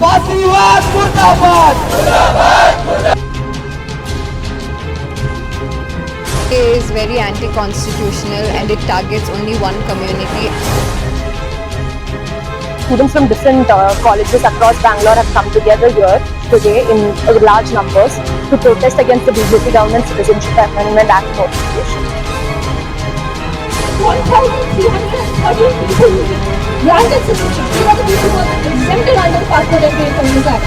Fatriwad Murdabad! CAA is very anti-constitutional and it targets only one community. Students from different colleges across Bangalore have come together here today in large numbers to protest against the BJP government Citizenship Amendment Act notification. 1,313 people granted citizenship. These are the people who are exempted under the Passport and Visas Act.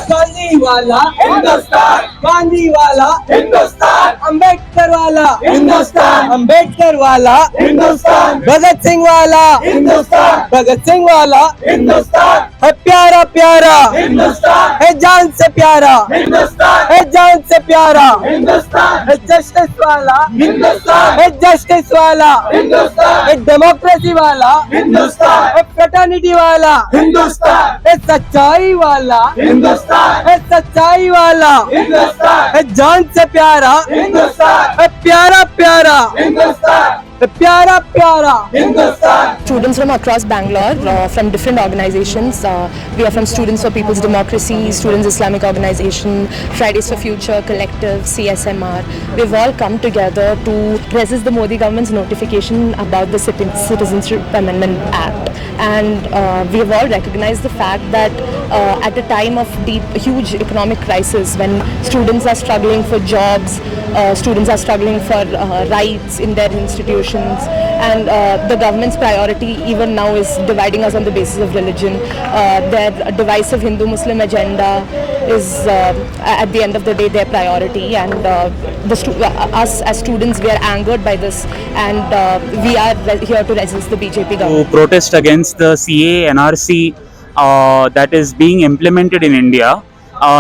गांधीवाला Hindustan, गांधीवाला Hindustan, Ambedkar वाला हिंदुस्तान, अंबेडकर वाला हिंदुस्तान, भगत सिंह वाला हिंदुस्तान, भगत सिंह वाला हिंदुस्तान, है प्यारा प्यारा हिंदुस्तान, है जान से प्यारा हिंदुस्तान, है जान से प्यारा हिंदुस्तान, है जस्टिस वाला हिंदुस्तान, है जस्टिस वाला हिंदुस्तान, है डेमोक्रेसी वाला हिंदुस्तान, है फ्रेटर्निटी वाला हिंदुस्तान, है सच्चाई वाला हिंदुस्तान, है सच्चाई वाला हिंदुस्तान, है जान से प्यारा हिंदुस्तान, है प्यारा प्यारा हिंदुस्तान, है प्यारा प्यारा Hindustan. Students from across Bangalore, from different organizations. We are from Students for People's Democracy, Students Islamic Organization, Fridays for Future, Collective, CSMR. We've all come together to resist the Modi government's notification about the Citizenship Amendment Act. And we have all recognized the fact that at a time of huge economic crisis, when students are struggling for jobs, students are struggling for rights in their institutions, and the government's priority even now is dividing us on the basis of religion. Their divisive Hindu-Muslim agenda is at the end of the day their priority, and us as students, we are angered by this, and we are here to resist the BJP government. To protest against the CAA NRC that is being implemented in India,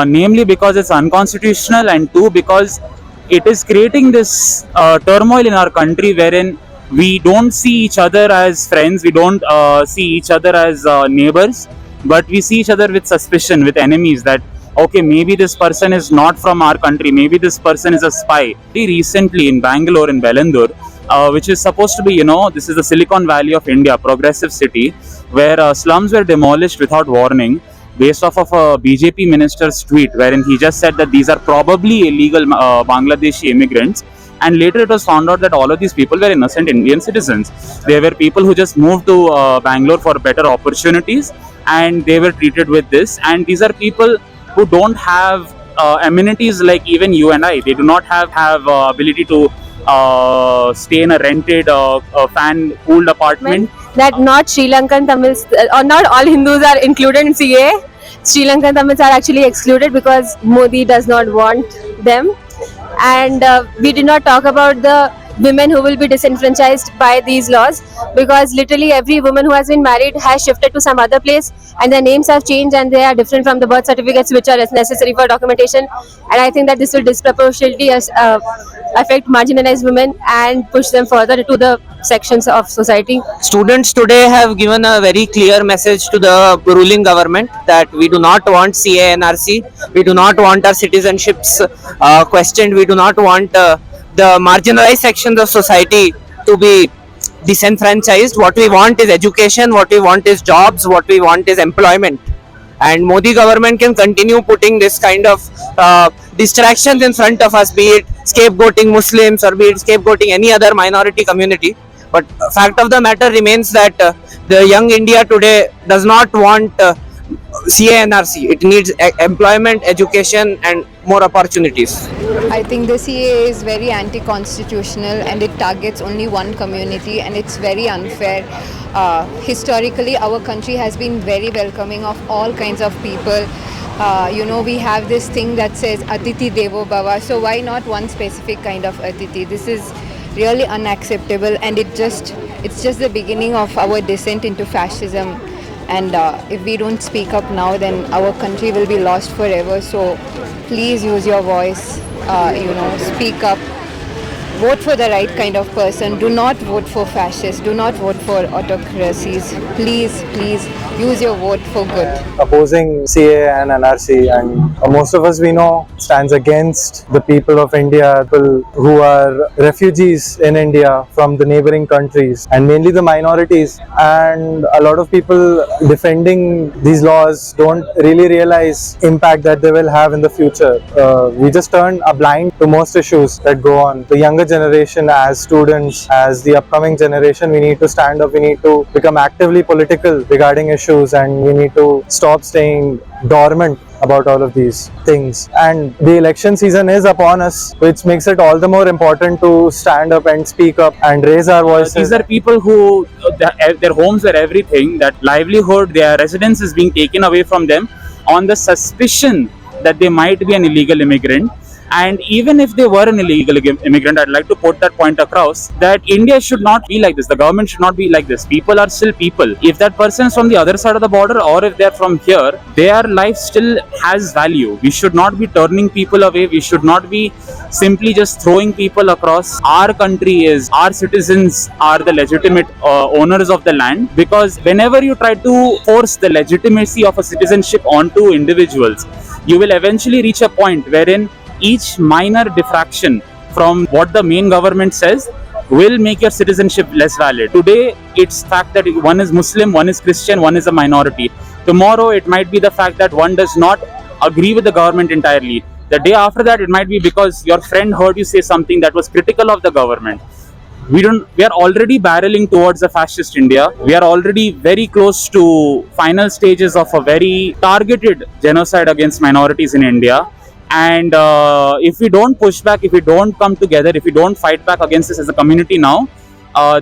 namely because it's unconstitutional, and two, because it is creating this turmoil in our country wherein we don't see each other as friends, we don't see each other as neighbors, but we see each other with suspicion, with enemies, that okay, maybe this person is not from our country, maybe this person is a spy. Very recently in Bangalore, in Belandur, which is supposed to be, this is the Silicon Valley of India, progressive city, where slums were demolished without warning, based off of a BJP minister's tweet, wherein he just said that these are probably illegal Bangladeshi immigrants. And later it was found out that all of these people were innocent Indian citizens. They were people who just moved to Bangalore for better opportunities, and they were treated with this. And these are people who don't have amenities like even you and I. They do not have ability to stay in a rented fan-cooled apartment. That not Sri Lankan Tamils, or not all Hindus are included in CAA. Sri Lankan Tamils are actually excluded because Modi does not want them. And we did not talk about the women who will be disenfranchised by these laws, because literally every woman who has been married has shifted to some other place, and their names have changed and they are different from the birth certificates which are necessary for documentation. And I think that this will disproportionately affect marginalized women and push them further to the sections of society. Students today have given a very clear message to the ruling government that we do not want CAA NRC, we do not want our citizenships questioned, we do not want the marginalized sections of society to be disenfranchised. What we want is education, what we want is jobs, what we want is employment. And Modi government can continue putting this kind of distractions in front of us, be it scapegoating Muslims or be it scapegoating any other minority community. But fact of the matter remains that the young India today does not want CAA NRC. It needs employment, education and more opportunities. I think the CAA is very anti-constitutional and it targets only one community, and it's very unfair. Historically, our country has been very welcoming of all kinds of people. We have this thing that says Atiti Devo Bhava, so why not one specific kind of Atiti? This is really unacceptable, and it's just the beginning of our descent into fascism. And if we don't speak up now, then our country will be lost forever. So please use your voice, speak up, vote for the right kind of person. Do not vote for fascists. Do not vote for autocracies. Please, please use your vote for good. Opposing CAA and NRC, and most of us we know stands against the people of India, people who are refugees in India from the neighboring countries, and mainly the minorities. And a lot of people defending these laws don't really realize impact that they will have in the future. We just turn a blind to most issues that go on. The younger generation, as students, as the upcoming generation, we need to stand up, we need to become actively political regarding issues, and we need to stop staying dormant about all of these things. And the election season is upon us, which makes it all the more important to stand up and speak up and raise our voices. These are people who their homes are everything, that livelihood, their residence is being taken away from them on the suspicion that they might be an illegal immigrant. And even if they were an illegal immigrant, I'd like to put that point across, that India should not be like this. The government should not be like this. People are still people. If that person is from the other side of the border, or if they're from here, their life still has value. We should not be turning people away. We should not be simply just throwing people across. Our country is, our citizens are the legitimate owners of the land, because whenever you try to force the legitimacy of a citizenship onto individuals, you will eventually reach a point wherein each minor diffraction from what the main government says will make your citizenship less valid. Today, it's fact that one is Muslim, one is Christian, one is a minority. Tomorrow, it might be the fact that one does not agree with the government entirely. The day after that, it might be because your friend heard you say something that was critical of the government. We are already barreling towards a fascist India. We are already very close to final stages of a very targeted genocide against minorities in India. And if we don't push back, if we don't come together, if we don't fight back against this as a community now,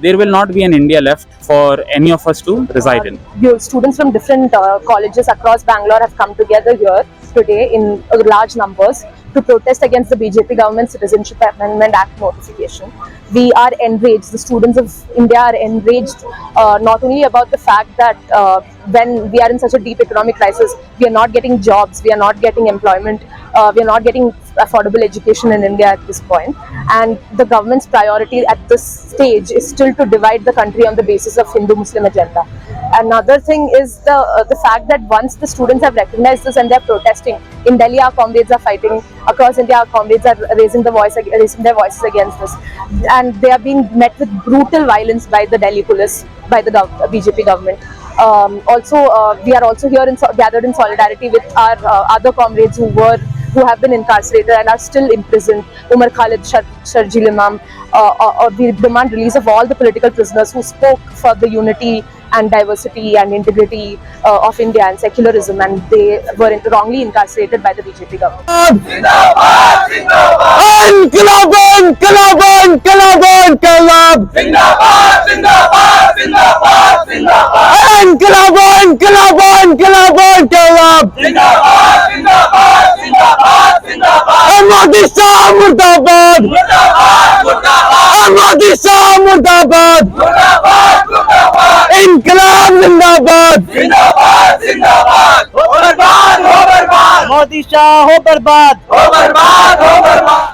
there will not be an India left for any of us to reside in. Students from different colleges across Bangalore have come together here today in large numbers to protest against the BJP government Citizenship Amendment Act notification. We are enraged, the students of India are enraged not only about the fact that when we are in such a deep economic crisis, we are not getting jobs, we are not getting employment, we are not getting affordable education in India at this point, and the government's priority at this stage is still to divide the country on the basis of Hindu-Muslim agenda. Another thing is the fact that once the students have recognized this and they are protesting, in Delhi our comrades are fighting, across India our comrades are raising their voices against this, and they are being met with brutal violence by the Delhi police, by the BJP government. We are also here gathered in solidarity with our other comrades who have been incarcerated and are still imprisoned. Umar Khalid, Sharjil Imam, we demand release of all the political prisoners who spoke for the unity and diversity and integrity of India and secularism, and they were wrongly incarcerated by the BJP government. Zindabad, Zindabad. Inqilab, Inqilab, Inqilab, Inqilab. Zindabad, Zindabad, Zindabad, Zindabad. Inqilab, Inqilab, Inqilab, Inqilab. Zindabad, Zindabad, Zindabad, Zindabad. Modi Shah Murdabad. Murdabad, Murdabad. Modi Shah Murdabad. Murdabad, Murdabad. Inqilab Zindabad. Zindabad, Zindabad. Ho barbad, ho barbad. Modi Shah ho barbad. Ho barbad, ho barbad.